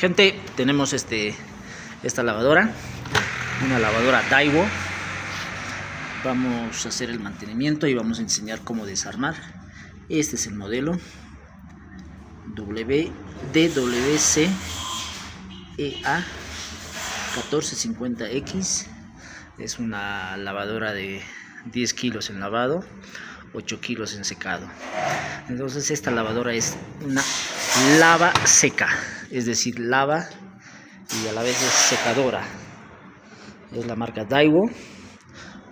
Gente, tenemos esta lavadora, una lavadora Daiwo. Vamos a hacer el mantenimiento y vamos a enseñar cómo desarmar. Este es el modelo DWC EA 1450X. Es una lavadora de 10 kilos en lavado, 8 kilos en secado. Entonces esta lavadora es una lava seca, es decir, lava y a la vez es secadora. Es la marca Daiwo.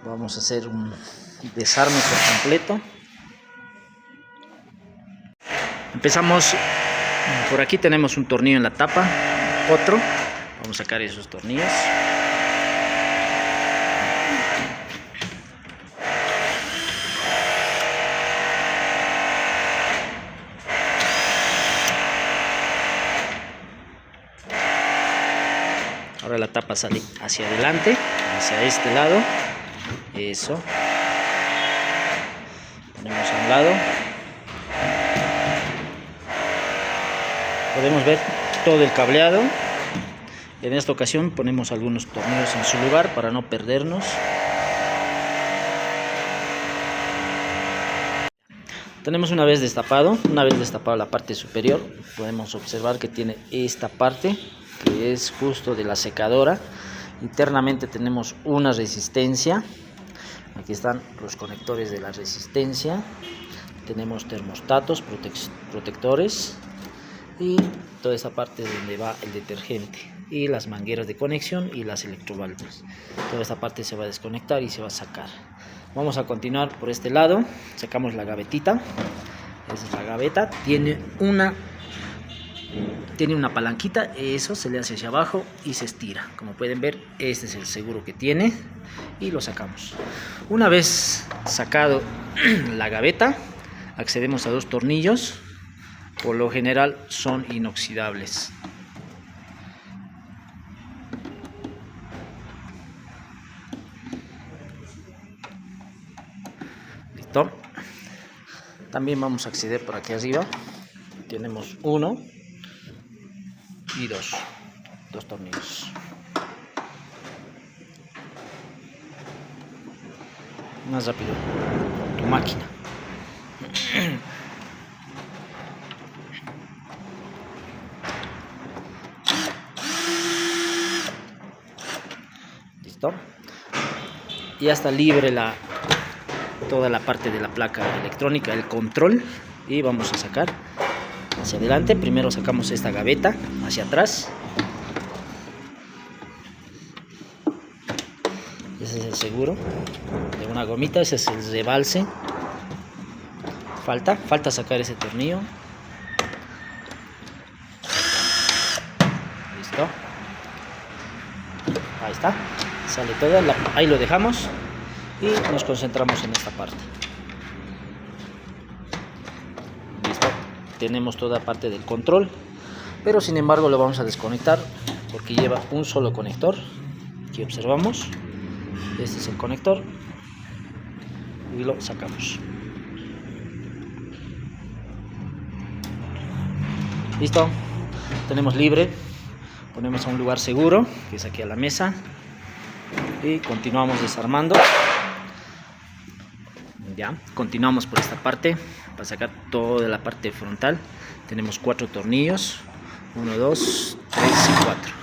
Vamos a hacer un desarme por completo. Empezamos por aquí, tenemos un tornillo en la tapa, otro. Vamos a sacar esos tornillos. Ahora la tapa sale hacia adelante, hacia este lado. Eso. Ponemos a un lado. Podemos ver todo el cableado. En esta ocasión ponemos algunos tornillos en su lugar para no perdernos. Tenemos una vez destapado la parte superior, podemos observar que tiene esta parte que es justo de la secadora. Internamente tenemos una resistencia. Aquí están los conectores de la resistencia. Tenemos termostatos, protectores y toda esa parte donde va el detergente y las mangueras de conexión y las electroválvulas. Toda esta parte se va a desconectar y se va a sacar. Vamos a continuar por este lado. Sacamos la gavetita. Esa es la gaveta. Tiene una palanquita. Eso se le hace hacia abajo y se estira. Como pueden ver, este es el seguro que tiene y lo sacamos. Una vez sacado la gaveta, accedemos a dos tornillos. Por lo general son inoxidables. Listo. También vamos a acceder por aquí arriba. Tenemos uno y dos tornillos. Más rápido con tu máquina. Listo. Ya está libre toda la parte de la placa electrónica, el control, y vamos a sacar hacia adelante. Primero sacamos esta gaveta hacia atrás. Ese es el seguro de una gomita, ese es el rebalse. Falta sacar ese tornillo. Listo. Ahí está. Sale todo. Ahí lo dejamos y nos concentramos en esta parte. Listo. Tenemos toda parte del control, pero sin embargo lo vamos a desconectar porque lleva un solo conector. Aquí observamos. Este es el conector y lo sacamos. Listo, tenemos libre. Ponemos a un lugar seguro, que es aquí a la mesa, y continuamos desarmando. Ya, continuamos por esta parte para sacar toda la parte frontal. Tenemos 4 tornillos, 1, 2, 3 y 4.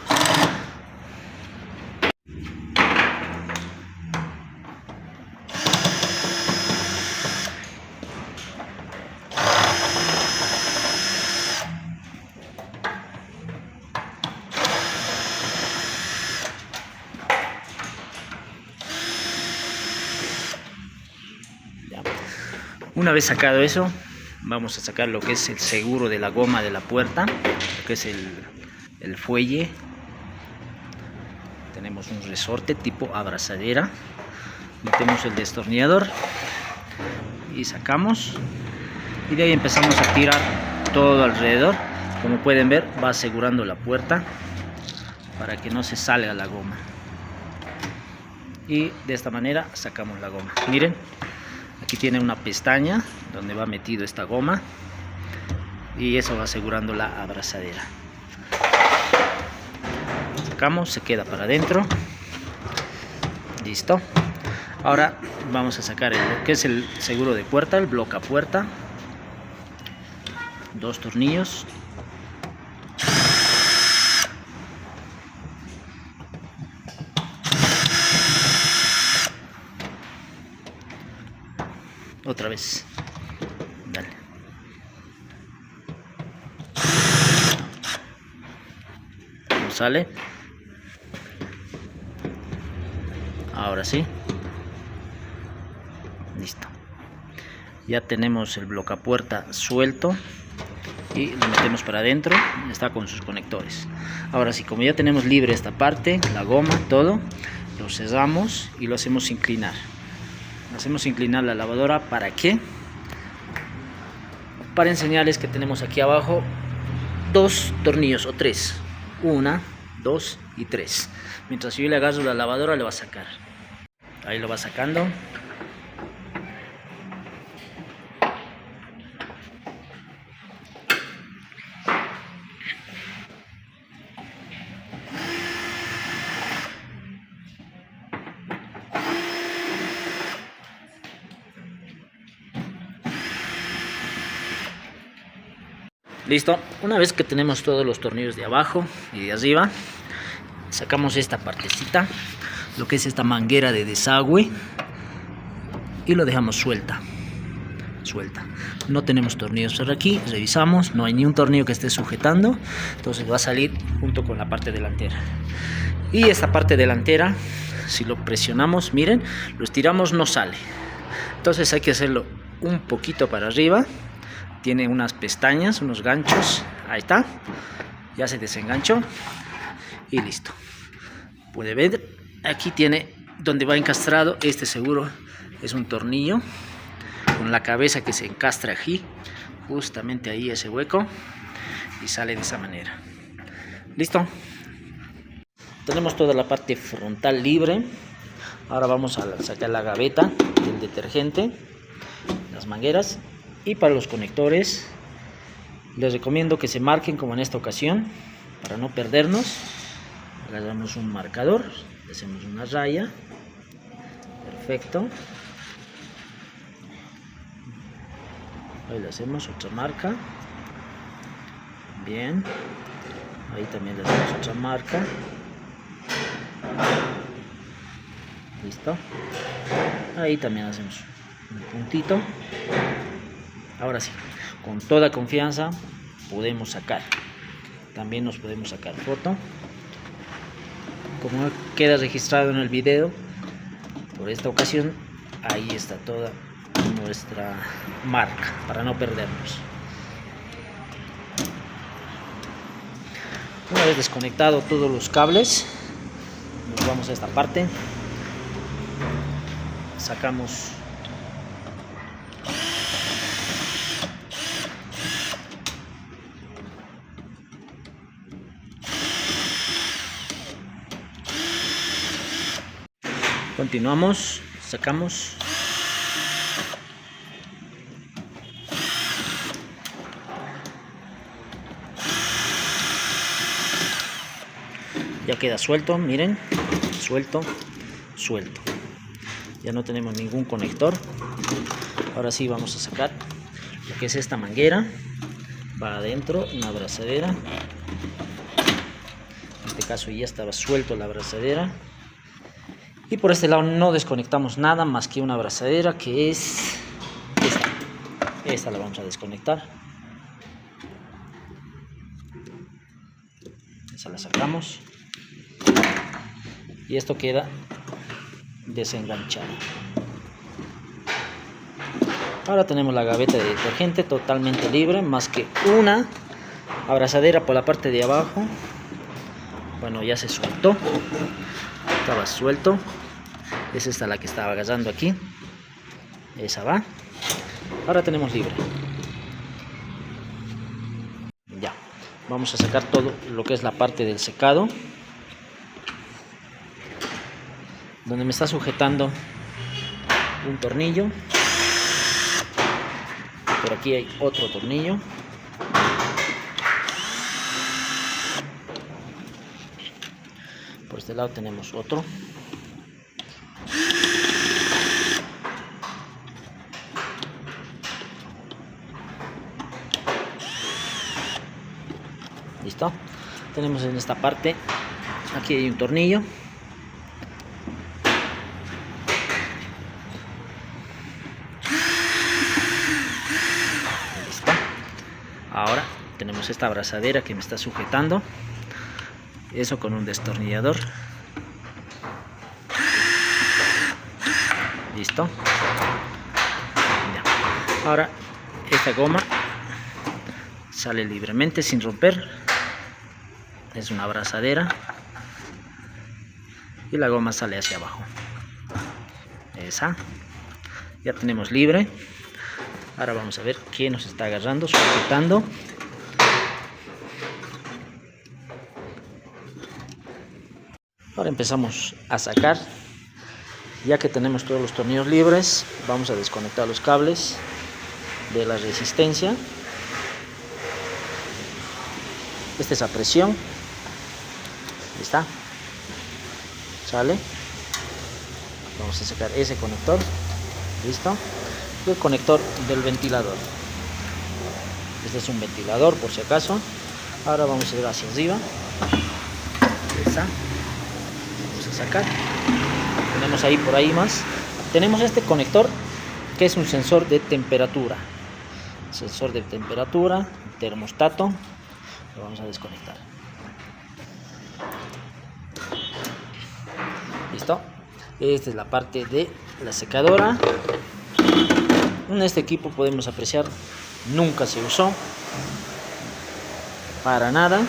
Una vez sacado eso, vamos a sacar lo que es el seguro de la goma de la puerta, lo que es el fuelle. Tenemos un resorte tipo abrazadera. Metemos el destornillador y sacamos. Y de ahí empezamos a tirar todo alrededor. Como pueden ver, va asegurando la puerta para que no se salga la goma. Y de esta manera sacamos la goma. Miren. Aquí tiene una pestaña donde va metido esta goma y eso va asegurando la abrazadera. sacamos, se queda para adentro. Listo. Ahora vamos a sacar lo que es el seguro de puerta, el blocapuerta. 2 tornillos. Otra vez. Dale. ¿No sale? Ahora sí. Listo. Ya tenemos el blocapuerta suelto y lo metemos para adentro. Está con sus conectores. Ahora sí, como ya tenemos libre esta parte, la goma, todo, lo cerramos y lo hacemos inclinar. Hacemos inclinar la lavadora. ¿Para qué? Para enseñarles que tenemos aquí abajo 2 tornillos o 3. 1, 2 y 3. Mientras yo le agarro la lavadora, le va a sacar. Ahí lo va sacando. Listo, una vez que tenemos todos los tornillos de abajo y de arriba, sacamos esta partecita, lo que es esta manguera de desagüe, y lo dejamos suelta. No tenemos tornillos por aquí, revisamos, no hay ni un tornillo que esté sujetando, entonces va a salir junto con la parte delantera. Y esta parte delantera, si lo presionamos, miren, lo estiramos, no sale. Entonces hay que hacerlo un poquito para arriba. Tiene unas pestañas, unos ganchos. Ahí está. Ya se desenganchó. Y listo. Puede ver. Aquí tiene donde va encastrado. Este seguro es un tornillo. Con la cabeza que se encastra aquí. Justamente ahí ese hueco. Y sale de esa manera. Listo. Tenemos toda la parte frontal libre. Ahora vamos a sacar la gaveta del detergente. Las mangueras. Y para los conectores les recomiendo que se marquen como en esta ocasión para no perdernos. Agarramos un marcador, le hacemos una raya. Perfecto. Ahí le hacemos otra marca. Bien. Ahí también le hacemos otra marca. Listo. Ahí también hacemos un puntito. Ahora sí, con toda confianza podemos sacar. También nos podemos sacar foto. Como queda registrado en el video, por esta ocasión, ahí está toda nuestra marca, para no perdernos. Una vez desconectado todos los cables, nos vamos a esta parte. Sacamos continuamos, sacamos. Ya queda suelto, miren, suelto. Ya no tenemos ningún conector. Ahora sí vamos a sacar lo que es esta manguera. Va adentro, una abrazadera. En este caso ya estaba suelto la abrazadera. Y por este lado no desconectamos nada más que una abrazadera, que es esta. Esta la vamos a desconectar. Esa la sacamos. Y esto queda desenganchado. Ahora tenemos la gaveta de detergente totalmente libre, más que una abrazadera por la parte de abajo. Bueno, ya se soltó. Estaba suelto. Es esta la que estaba agarrando aquí. Esa va. Ahora tenemos libre. Ya. Vamos a sacar todo lo que es la parte del secado, donde me está sujetando un tornillo. Por aquí hay otro tornillo. este lado tenemos otro. Listo. Tenemos en esta parte, aquí hay un tornillo. Listo. Ahora tenemos esta abrazadera que me está sujetando. Eso con un destornillador. Listo. Ya. Ahora esta goma sale libremente sin romper. Es una abrazadera y la goma sale hacia abajo. Esa ya tenemos libre. Ahora vamos a ver qué nos está agarrando, sujetando. Ahora empezamos a sacar. Ya que tenemos todos los tornillos libres, vamos a desconectar los cables de la resistencia. Esta es a presión. Ahí está. Sale. Vamos a sacar ese conector. Listo. Y el conector del ventilador. Este es un ventilador por si acaso. Ahora vamos a ir hacia arriba. Ahí está. Vamos a sacar. Tenemos ahí por ahí más. Tenemos este conector que es un sensor de temperatura. Sensor de temperatura, termostato. Lo vamos a desconectar. Listo. Esta es la parte de la secadora. En este equipo podemos apreciar, nunca se usó para nada.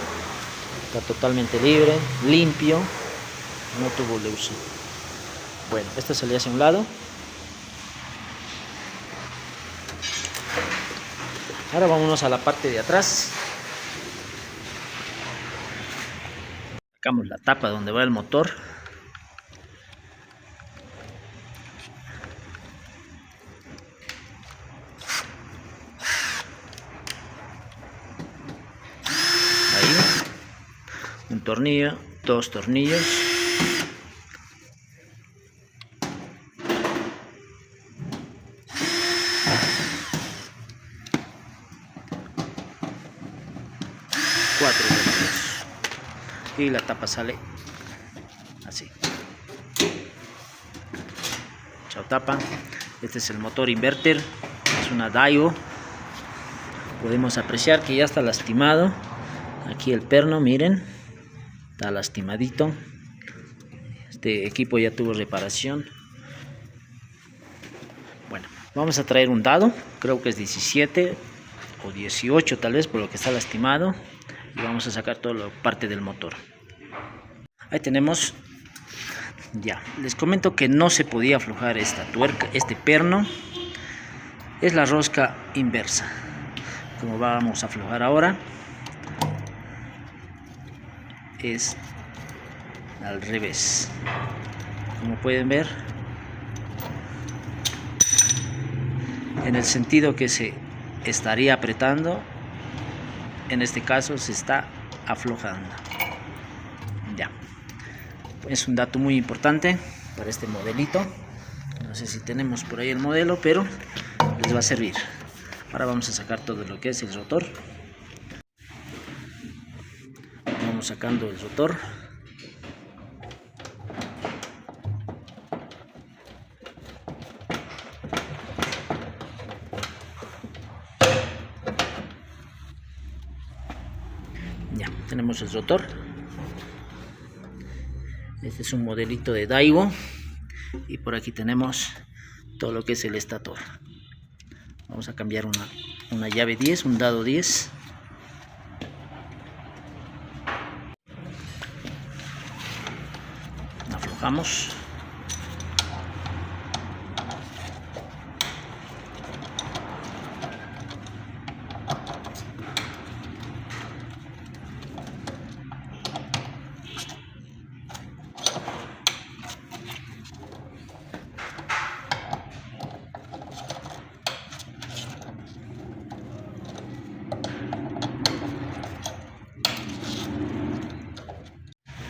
Está totalmente libre, limpio, no tuvo de uso. Bueno, esta salida hacia un lado. Ahora vámonos a la parte de atrás. Sacamos la tapa donde va el motor. Ahí. Un tornillo, dos tornillos. Cuatro tornillos. Y la tapa sale así. Chao tapa. Este es el motor inverter, es una Daiwa. Podemos apreciar que ya está lastimado. Aquí el perno, miren, está lastimadito. Este equipo ya tuvo reparación. Bueno, vamos a traer un dado, creo que es 17 o 18 tal vez, por lo que está lastimado. Y vamos a sacar toda la parte del motor. Ahí tenemos. Ya, les comento que no se podía aflojar esta tuerca, este perno. Es la rosca inversa. Como vamos a aflojar ahora, es al revés. Como pueden ver, en el sentido que se estaría apretando, en este caso se está aflojando. Ya, es un dato muy importante para este modelito. No sé si tenemos por ahí el modelo, pero les va a servir. Ahora vamos a sacar todo lo que es el rotor. Vamos sacando el rotor. Ya, tenemos el rotor. Este es un modelito de Daiwa. Y por aquí tenemos todo lo que es el estator. Vamos a cambiar una llave 10, un dado 10. Aflojamos.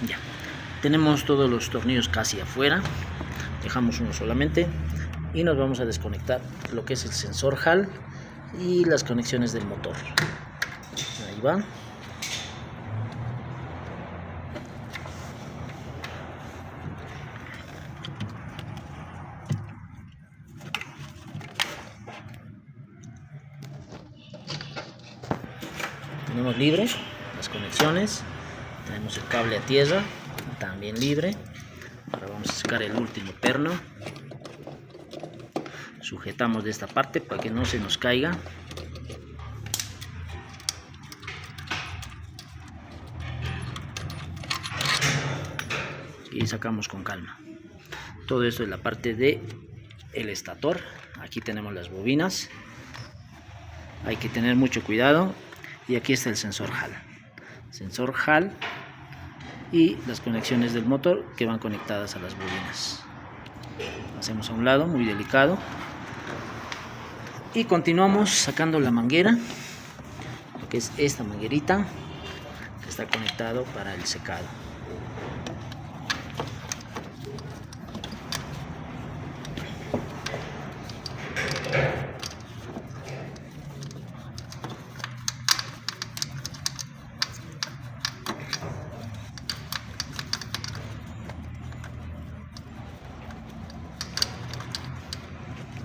Ya, Tenemos todos los tornillos casi afuera, dejamos uno solamente y nos vamos a desconectar lo que es el sensor Hall y las conexiones del motor. Ahí va. Tenemos libres las conexiones, tenemos el cable a tierra también libre. Ahora vamos a sacar el último perno, sujetamos de esta parte para que no se nos caiga. Y sacamos con calma. Todo esto es la parte de el estator. Aquí tenemos las bobinas, hay que tener mucho cuidado. Y aquí está el sensor Hall y las conexiones del motor que van conectadas a las bobinas. Hacemos a un lado, muy delicado, y continuamos sacando la manguera, que es esta manguerita que está conectado para el secado.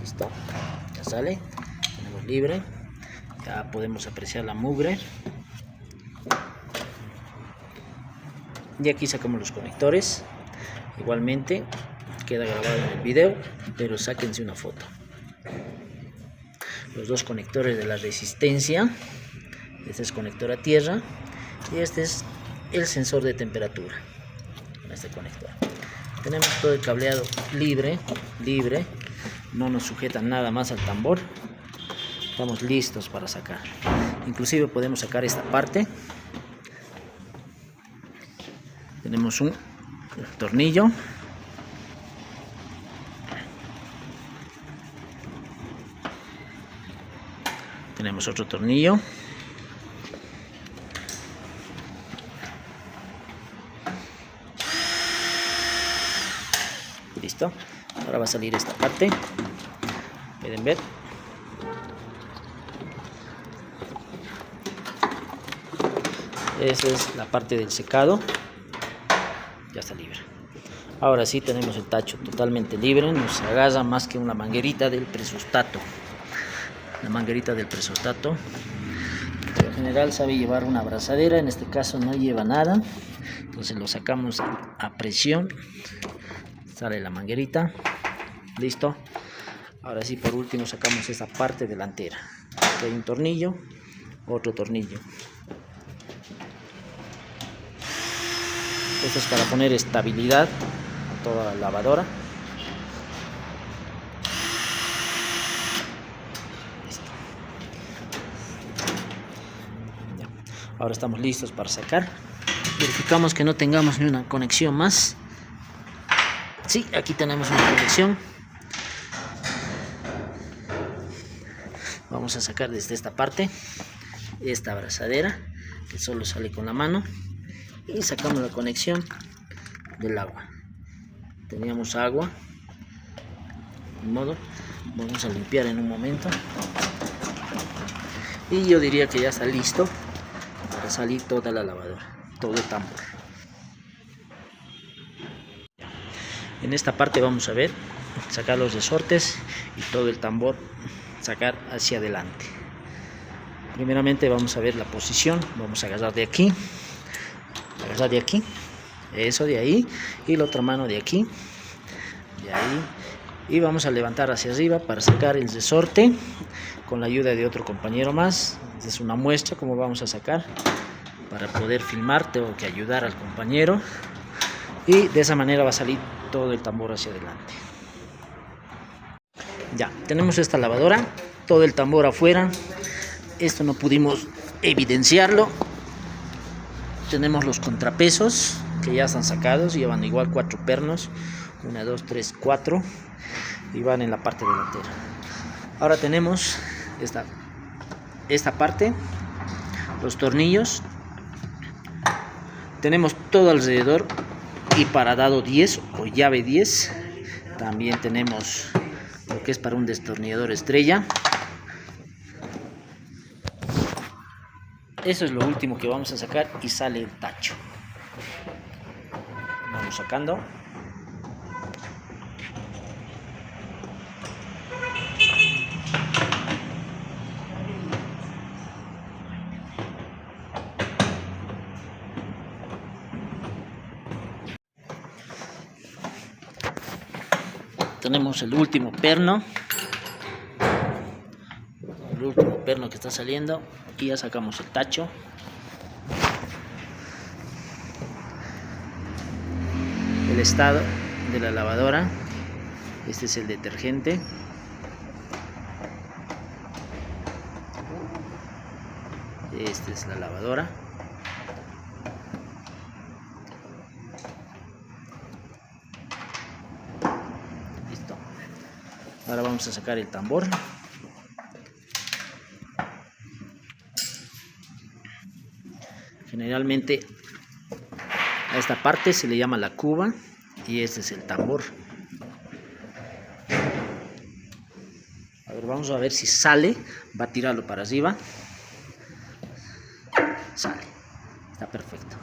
Listo, ya sale, tenemos libre, ya podemos apreciar la mugre. Y aquí sacamos los conectores, igualmente queda grabado en el video, pero sáquense una foto. Los dos conectores de la resistencia, este es conector a tierra y este es el sensor de temperatura. Con este conector tenemos todo el cableado libre, no nos sujetan nada más al tambor. Estamos listos para sacar. Inclusive podemos sacar esta parte. Tenemos un tornillo, tenemos otro tornillo, listo. Ahora va a salir esta parte, pueden ver. Esa es la parte del secado, ya está libre. Ahora sí tenemos el tacho totalmente libre, nos agarra más que una manguerita del presostato. La manguerita del presostato, por lo general sabe llevar una abrazadera, en este caso no lleva nada, entonces lo sacamos a presión, sale la manguerita, listo. Ahora sí, por último sacamos esta parte delantera, aquí hay un tornillo, otro tornillo. Esto es para poner estabilidad a toda la lavadora. Listo. Ya. Ahora estamos listos para sacar. Verificamos que no tengamos ni una conexión más. Sí, aquí tenemos una conexión. Vamos a sacar desde esta parte esta abrazadera que solo sale con la mano. Y sacamos la conexión del agua. Teníamos agua, de modo, vamos a limpiar en un momento. Y yo diría que ya está listo para salir toda la lavadora, todo el tambor. En esta parte vamos a ver, sacar los resortes y todo el tambor, sacar hacia adelante. Primeramente vamos a ver la posición, vamos a agarrar de aquí. Agarrar de aquí, eso de ahí, y la otra mano de aquí, de ahí, y vamos a levantar hacia arriba para sacar el resorte con la ayuda de otro compañero más. Esta es una muestra como vamos a sacar. Para poder filmar tengo que ayudar al compañero y de esa manera va a salir todo el tambor hacia adelante. Ya, tenemos esta lavadora, todo el tambor afuera. Esto no pudimos evidenciarlo. Tenemos los contrapesos que ya están sacados, llevan igual 4 pernos, 1, 2, 3, 4 y van en la parte delantera. Ahora tenemos esta parte, los tornillos, tenemos todo alrededor y para dado 10 o llave 10. También tenemos lo que es para un destornillador estrella. Eso es lo último que vamos a sacar y sale el tacho. Vamos sacando. Tenemos el último perno. El último perno que está saliendo. Y ya sacamos el tacho. El estado de la lavadora. Este es el detergente. Esta es la lavadora. Listo. Ahora vamos a sacar el tambor. Generalmente a esta parte se le llama la cuba y este es el tambor. A ver, vamos a ver si sale. Va a tirarlo para arriba. Sale. Está perfecto.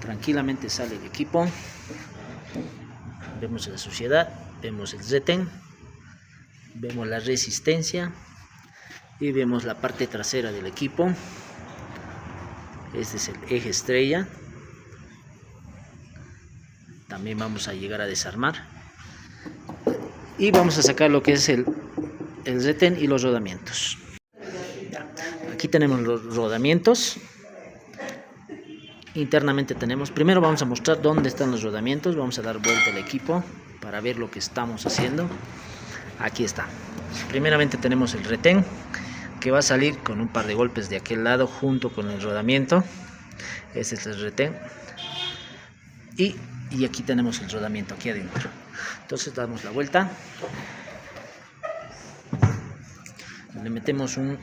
Tranquilamente sale el equipo. Vemos la suciedad, vemos el retén, vemos la resistencia y vemos la parte trasera del equipo. Este es el eje estrella. También vamos a llegar a desarmar y vamos a sacar lo que es el retén y los rodamientos. Aquí tenemos los rodamientos. Internamente tenemos, primero vamos a mostrar dónde están los rodamientos. Vamos a dar vuelta al equipo para ver lo que estamos haciendo. Aquí está. Primeramente tenemos el retén, que va a salir con un par de golpes de aquel lado junto con el rodamiento. Este es el retén y aquí tenemos el rodamiento aquí adentro. Entonces damos la vuelta, le metemos un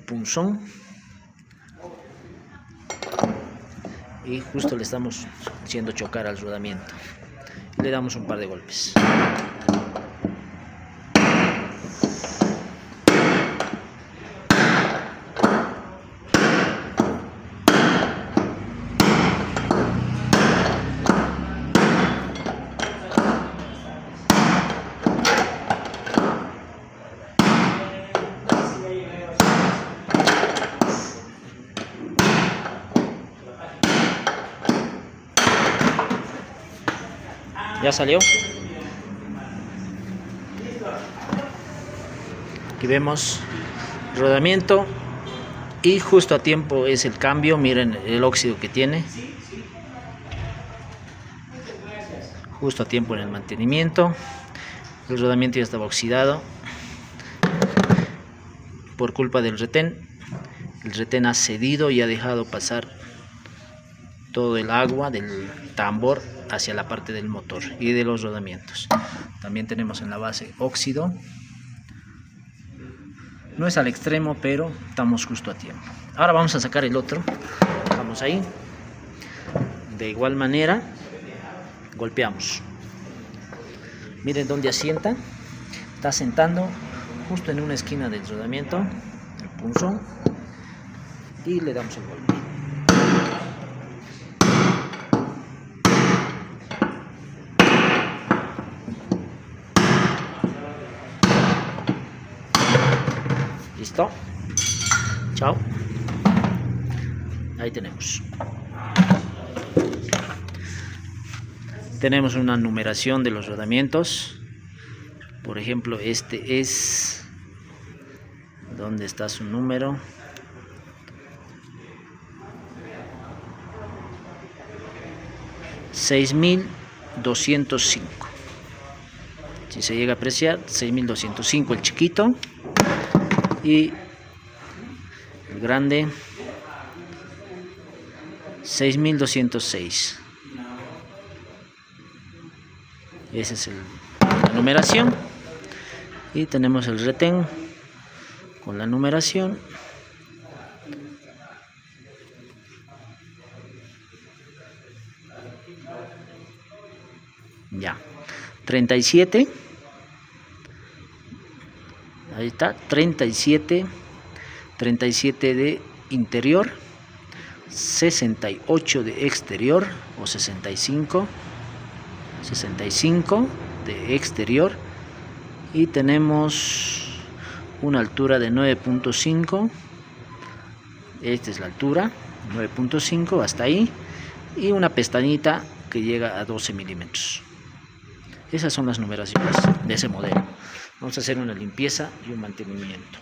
punzón y justo le estamos haciendo chocar al rodamiento. Le damos un par de golpes. Ya salió. Aquí vemos rodamiento y justo a tiempo es el cambio. Miren el óxido que tiene. Justo a tiempo en el mantenimiento. El rodamiento ya estaba oxidado por culpa del retén. El retén ha cedido y ha dejado pasar todo el agua del tambor hacia la parte del motor y de los rodamientos. También tenemos en la base óxido. No es al extremo, pero estamos justo a tiempo. Ahora vamos a sacar el otro. Vamos ahí. De igual manera, golpeamos. Miren dónde asienta. Está sentando justo en una esquina del rodamiento, el punzón, y le damos el golpe. Listo. Chao. Ahí tenemos. Tenemos una numeración de los rodamientos. Por ejemplo, este es... ¿Dónde está su número? $6,205. Si se llega a apreciar, 6,205 el chiquito. Y el grande 6,206. Esa es la numeración. Y tenemos el retén con la numeración. Ya, 37, ahí está, 37 de interior, 68 de exterior o 65 de exterior, y tenemos una altura de 9.5. Esta es la altura, 9.5 hasta ahí, y una pestañita que llega a 12 milímetros. Esas son las numeraciones de ese modelo. Vamos a hacer una limpieza y un mantenimiento.